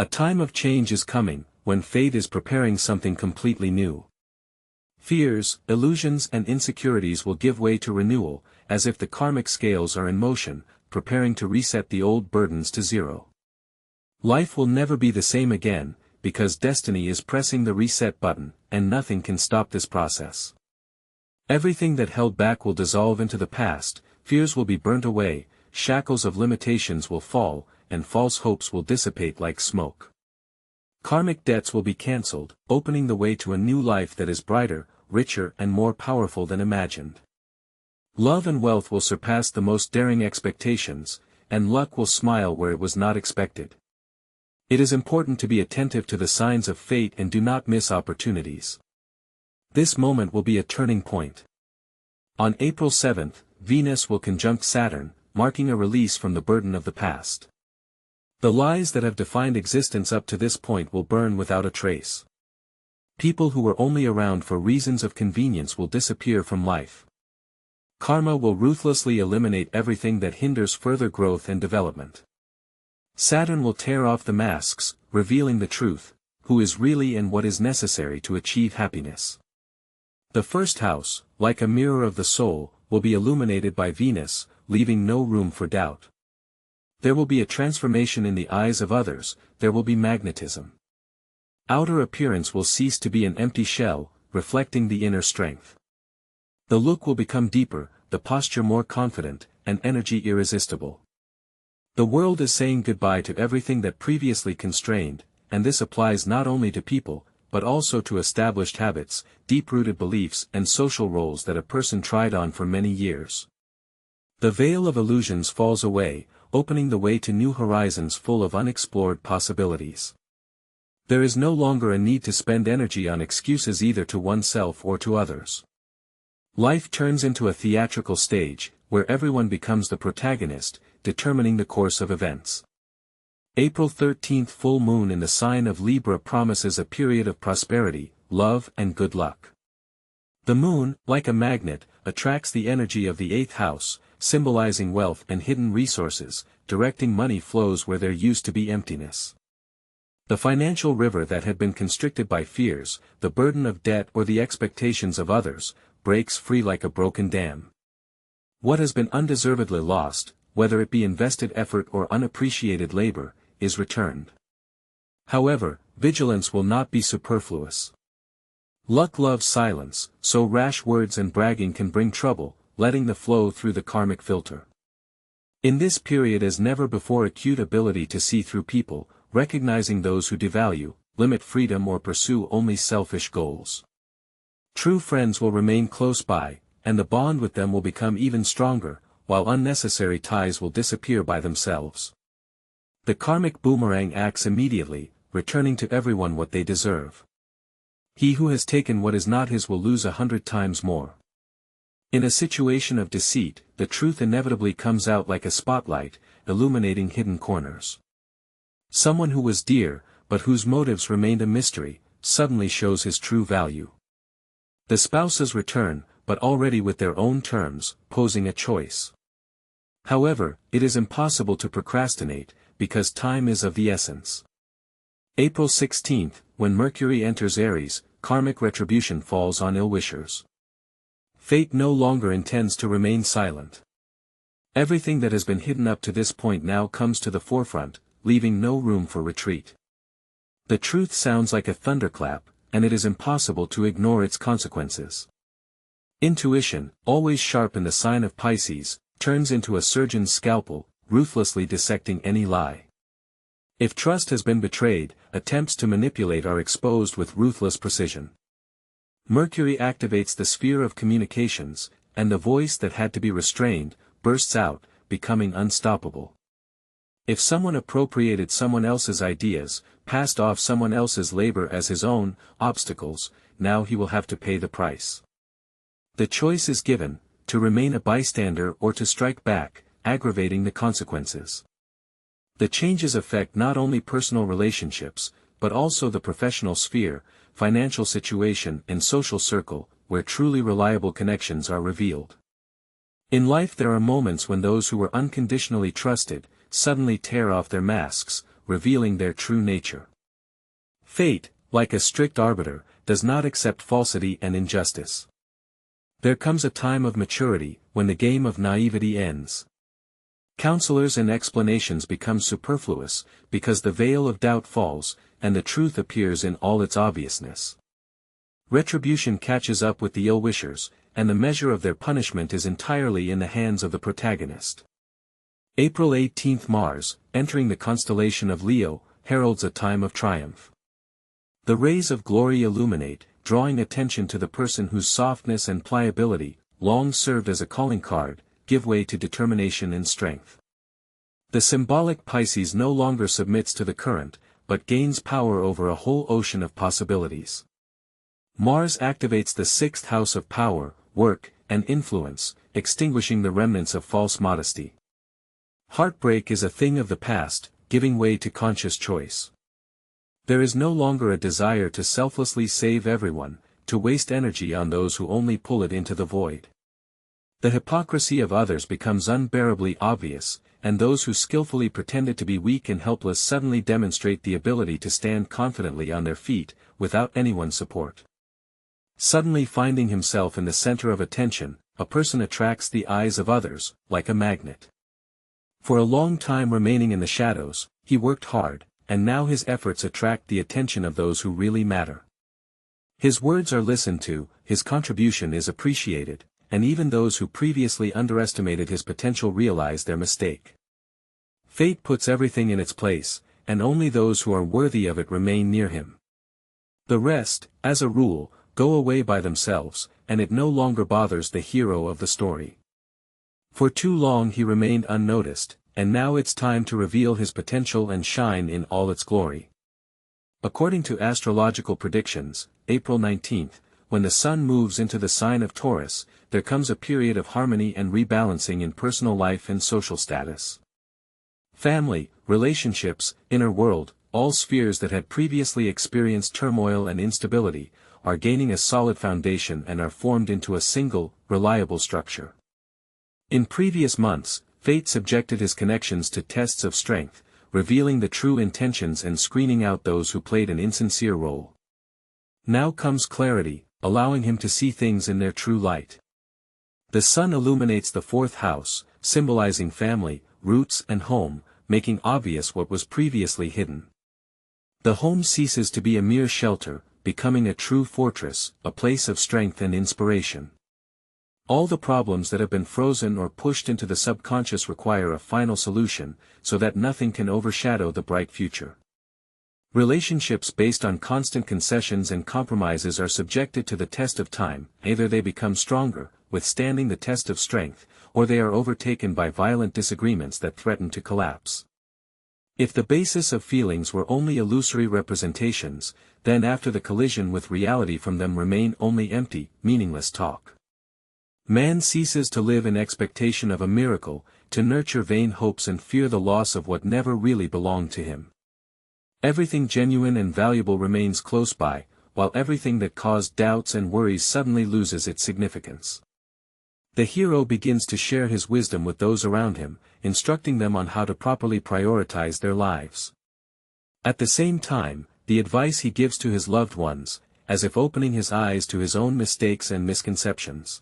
A time of change is coming, when fate is preparing something completely new. Fears, illusions and insecurities will give way to renewal, as if the karmic scales are in motion, preparing to reset the old burdens to zero. Life will never be the same again, because destiny is pressing the reset button, and nothing can stop this process. Everything that held back will dissolve into the past, fears will be burnt away, shackles of limitations will fall, and false hopes will dissipate like smoke. Karmic debts will be cancelled, opening the way to a new life that is brighter, richer and more powerful than imagined. Love and wealth will surpass the most daring expectations, and luck will smile where it was not expected. It is important to be attentive to the signs of fate and do not miss opportunities. This moment will be a turning point. On April 7th, Venus will conjunct Saturn, marking a release from the burden of the past. The lies that have defined existence up to this point will burn without a trace. People who were only around for reasons of convenience will disappear from life. Karma will ruthlessly eliminate everything that hinders further growth and development. Saturn will tear off the masks, revealing the truth, who is really and what is necessary to achieve happiness. The first house, like a mirror of the soul, will be illuminated by Venus, leaving no room for doubt. There will be a transformation in the eyes of others, there will be magnetism. Outer appearance will cease to be an empty shell, reflecting the inner strength. The look will become deeper, the posture more confident, and energy irresistible. The world is saying goodbye to everything that previously constrained, and this applies not only to people, but also to established habits, deep-rooted beliefs and social roles that a person tried on for many years. The veil of illusions falls away, opening the way to new horizons full of unexplored possibilities. There is no longer a need to spend energy on excuses either to oneself or to others. Life turns into a theatrical stage, where everyone becomes the protagonist, determining the course of events. April 13th full moon in the sign of Libra promises a period of prosperity, love and good luck. The moon, like a magnet, attracts the energy of the 8th house, symbolizing wealth and hidden resources, directing money flows where there used to be emptiness. The financial river that had been constricted by fears, the burden of debt or the expectations of others, breaks free like a broken dam. What has been undeservedly lost, whether it be invested effort or unappreciated labor, is returned. However, vigilance will not be superfluous. Luck loves silence, so rash words and bragging can bring trouble, letting the flow through the karmic filter. In this period as never before, acute ability to see through people, recognizing those who devalue, limit freedom or pursue only selfish goals. True friends will remain close by, and the bond with them will become even stronger, while unnecessary ties will disappear by themselves. The karmic boomerang acts immediately, returning to everyone what they deserve. He who has taken what is not his will lose 100 times more. In a situation of deceit, the truth inevitably comes out like a spotlight, illuminating hidden corners. Someone who was dear, but whose motives remained a mystery, suddenly shows his true value. The spouses return, but already with their own terms, posing a choice. However, it is impossible to procrastinate, because time is of the essence. April 16th, when Mercury enters Aries, karmic retribution falls on ill-wishers. Fate no longer intends to remain silent. Everything that has been hidden up to this point now comes to the forefront, leaving no room for retreat. The truth sounds like a thunderclap, and it is impossible to ignore its consequences. Intuition, always sharp in the sign of Pisces, turns into a surgeon's scalpel, ruthlessly dissecting any lie. If trust has been betrayed, attempts to manipulate are exposed with ruthless precision. Mercury activates the sphere of communications, and the voice that had to be restrained, bursts out, becoming unstoppable. If someone appropriated someone else's ideas, passed off someone else's labor as his own obstacles, now he will have to pay the price. The choice is given, to remain a bystander or to strike back, aggravating the consequences. The changes affect not only personal relationships, but also the professional sphere, financial situation and social circle, where truly reliable connections are revealed. In life there are moments when those who were unconditionally trusted, suddenly tear off their masks, revealing their true nature. Fate, like a strict arbiter, does not accept falsity and injustice. There comes a time of maturity, when the game of naivety ends. Counselors and explanations become superfluous, because the veil of doubt falls, and the truth appears in all its obviousness. Retribution catches up with the ill-wishers, and the measure of their punishment is entirely in the hands of the protagonist. April 18, Mars, entering the constellation of Leo, heralds a time of triumph. The rays of glory illuminate, drawing attention to the person whose softness and pliability, long served as a calling card, give way to determination and strength. The symbolic Pisces no longer submits to the current, but gains power over a whole ocean of possibilities. Mars activates the sixth house of power, work, and influence, extinguishing the remnants of false modesty. Heartbreak is a thing of the past, giving way to conscious choice. There is no longer a desire to selflessly save everyone, to waste energy on those who only pull it into the void. The hypocrisy of others becomes unbearably obvious, and those who skillfully pretended to be weak and helpless suddenly demonstrate the ability to stand confidently on their feet, without anyone's support. Suddenly finding himself in the center of attention, a person attracts the eyes of others, like a magnet. For a long time remaining in the shadows, he worked hard, and now his efforts attract the attention of those who really matter. His words are listened to, his contribution is appreciated, and even those who previously underestimated his potential realize their mistake. Fate puts everything in its place, and only those who are worthy of it remain near him. The rest, as a rule, go away by themselves, and it no longer bothers the hero of the story. For too long he remained unnoticed, and now it's time to reveal his potential and shine in all its glory. According to astrological predictions, April 19, when the Sun moves into the sign of Taurus, there comes a period of harmony and rebalancing in personal life and social status. Family, relationships, inner world, all spheres that had previously experienced turmoil and instability, are gaining a solid foundation and are formed into a single, reliable structure. In previous months, fate subjected his connections to tests of strength, revealing the true intentions and screening out those who played an insincere role. Now comes clarity, allowing him to see things in their true light. The Sun illuminates the fourth house, symbolizing family, roots and home, making obvious what was previously hidden. The home ceases to be a mere shelter, becoming a true fortress, a place of strength and inspiration. All the problems that have been frozen or pushed into the subconscious require a final solution, so that nothing can overshadow the bright future. Relationships based on constant concessions and compromises are subjected to the test of time, either they become stronger, withstanding the test of strength, or they are overtaken by violent disagreements that threaten to collapse. If the basis of feelings were only illusory representations, then after the collision with reality from them remain only empty, meaningless talk. Man ceases to live in expectation of a miracle, to nurture vain hopes and fear the loss of what never really belonged to him. Everything genuine and valuable remains close by, while everything that caused doubts and worries suddenly loses its significance. The hero begins to share his wisdom with those around him, instructing them on how to properly prioritize their lives. At the same time, the advice he gives to his loved ones, as if opening his eyes to his own mistakes and misconceptions.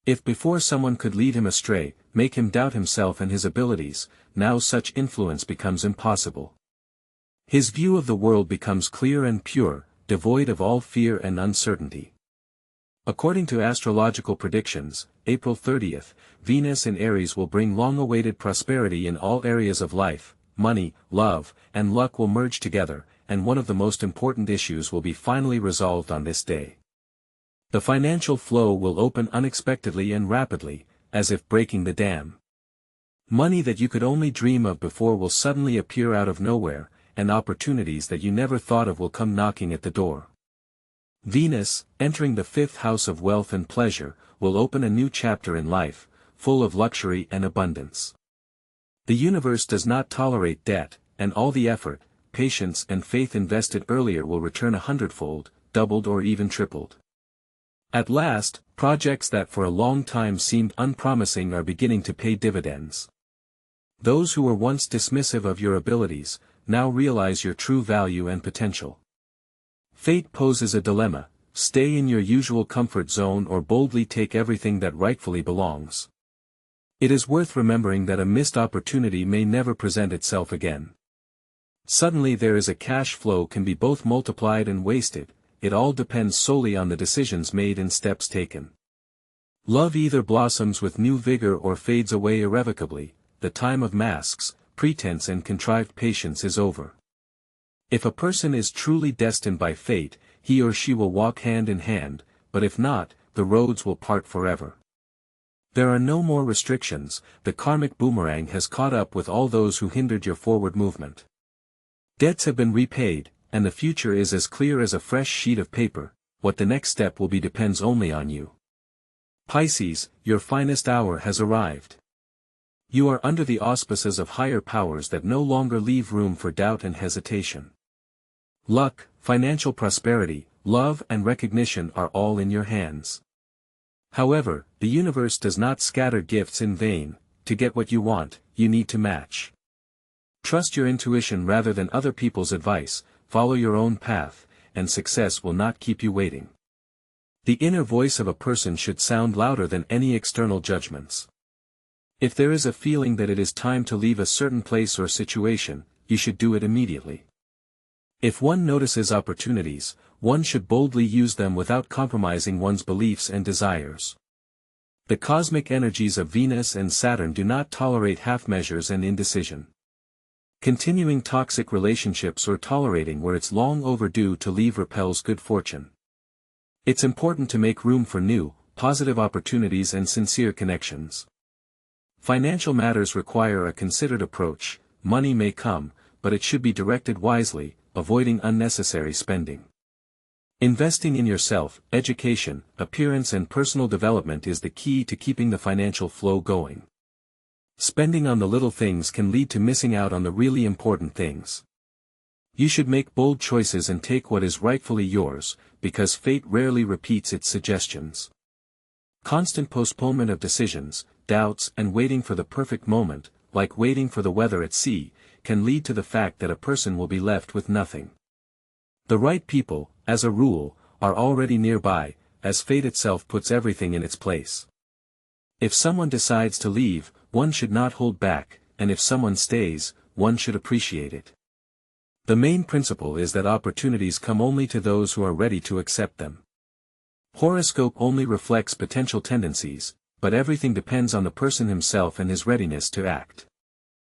If before someone could lead him astray, make him doubt himself and his abilities, now such influence becomes impossible. His view of the world becomes clear and pure, devoid of all fear and uncertainty. According to astrological predictions, April 30th, Venus in Aries will bring long-awaited prosperity in all areas of life. Money, love, and luck will merge together, and one of the most important issues will be finally resolved on this day. The financial flow will open unexpectedly and rapidly, as if breaking the dam. Money that you could only dream of before will suddenly appear out of nowhere, and opportunities that you never thought of will come knocking at the door. Venus, entering the fifth house of wealth and pleasure, will open a new chapter in life, full of luxury and abundance. The universe does not tolerate debt, and all the effort, patience and faith invested earlier will return 100-fold, doubled or even tripled. At last, projects that for a long time seemed unpromising are beginning to pay dividends. Those who were once dismissive of your abilities, now realize your true value and potential. Fate poses a dilemma: stay in your usual comfort zone or boldly take everything that rightfully belongs. It is worth remembering that a missed opportunity may never present itself again. Suddenly there is a cash flow can be both multiplied and wasted. It all depends solely on the decisions made and steps taken. Love either blossoms with new vigor or fades away irrevocably. The time of masks, pretense and contrived patience is over. If a person is truly destined by fate, he or she will walk hand in hand, but if not, the roads will part forever. There are no more restrictions. The karmic boomerang has caught up with all those who hindered your forward movement. Debts have been repaid, and the future is as clear as a fresh sheet of paper. What the next step will be depends only on you. Pisces, your finest hour has arrived. You are under the auspices of higher powers that no longer leave room for doubt and hesitation. Luck, financial prosperity, love and recognition are all in your hands. However, the universe does not scatter gifts in vain. To get what you want, you need to match. Trust your intuition rather than other people's advice, follow your own path, and success will not keep you waiting. The inner voice of a person should sound louder than any external judgments. If there is a feeling that it is time to leave a certain place or situation, you should do it immediately. If one notices opportunities, one should boldly use them without compromising one's beliefs and desires. The cosmic energies of Venus and Saturn do not tolerate half measures and indecision. Continuing toxic relationships or tolerating where it's long overdue to leave repels good fortune. It's important to make room for new, positive opportunities and sincere connections. Financial matters require a considered approach. Money may come, but it should be directed wisely, avoiding unnecessary spending. Investing in yourself, education, appearance and personal development is the key to keeping the financial flow going. Spending on the little things can lead to missing out on the really important things. You should make bold choices and take what is rightfully yours, because fate rarely repeats its suggestions. Constant postponement of decisions, doubts and waiting for the perfect moment, like waiting for the weather at sea, can lead to the fact that a person will be left with nothing. The right people, as a rule, are already nearby, as fate itself puts everything in its place. If someone decides to leave, one should not hold back, and if someone stays, one should appreciate it. The main principle is that opportunities come only to those who are ready to accept them. Horoscope only reflects potential tendencies, but everything depends on the person himself and his readiness to act.